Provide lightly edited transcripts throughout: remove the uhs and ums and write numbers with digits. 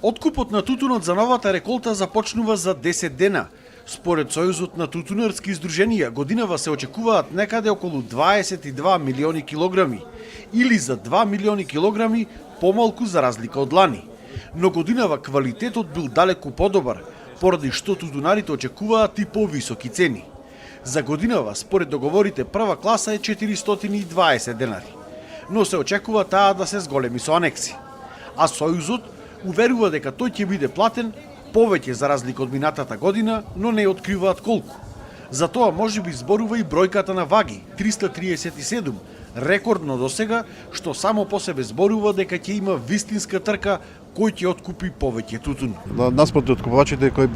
Откупот на тутунот за новата реколта започнува за 10 дена. Според Сојузот на тутунарски издруженија, годинава се очекуваат некаде околу 22 милиони килограми, или за 2 милиони килограми помалку за разлика од лани. Но годинава квалитетот бил далеку подобар, поради што тутунарите очекуваат и повисоки цени. За годинава, според договорите, прва класа е 420 денари, но се очекува таа да се зголеми со анекси. А Сојузот уверува дека тој ќе биде платен повеќе за разлика од минатата година, но не откриваат колку. За тоа можеби зборува и бројката на ваги, 337, рекордно досега, што само по себе зборува дека ќе има вистинска трка кој ќе откупи повеќе тутун. Наспроти откупувачите кои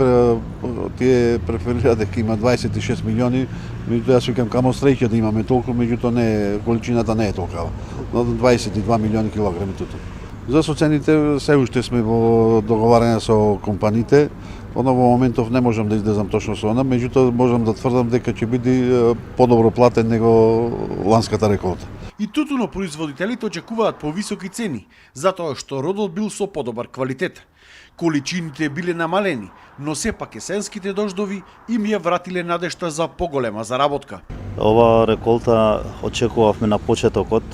тие преферираат дека има 26 милиони, меѓутоа јас викам камо среќа да имаме толку, меѓутоа не, количината не е толкава. 22 милиони килограми тутун. За соцените се уште сме во договарање со компаниите. Во моментов не можам да излезам точно со она, меѓутоа можам да тврдам дека ќе биде подобро платен него ланската реколта. И тутунопроизводителите очекуваат повисоки цени, затоа што родот бил со подобар квалитет. Количините биле намалени, но сепак есенските дождови им ја вратиле надежта за поголема заработка. Ова реколта очекувавме на почетокот.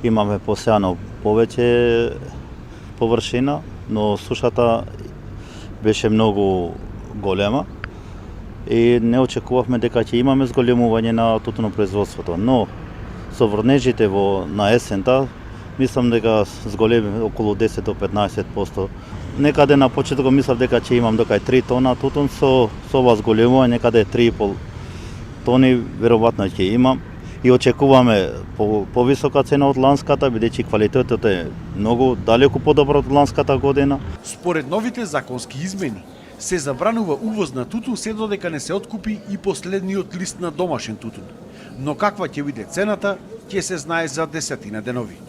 Имаме посеано повеќе површина, но сушата беше многу голема и не очекувавме дека ќе имаме зголемување на тутунопроизводството. Но со врнежите на есента, мислам дека зголеми околу 10 до 15%. Некаде на почетокот мислам дека ќе имам до 3 тона тутун, со ова зголемување некаде 3,5 тони веројатно ќе имам. И очекуваме повисока цена од ланската, бидејќи квалитетот е многу далеку подобар од ланската година. Според новите законски измени, се забранува увоз на тутун се додека не се откупи и последниот лист на домашен тутун. Но каква ќе биде цената, ќе се знае за 10 денови.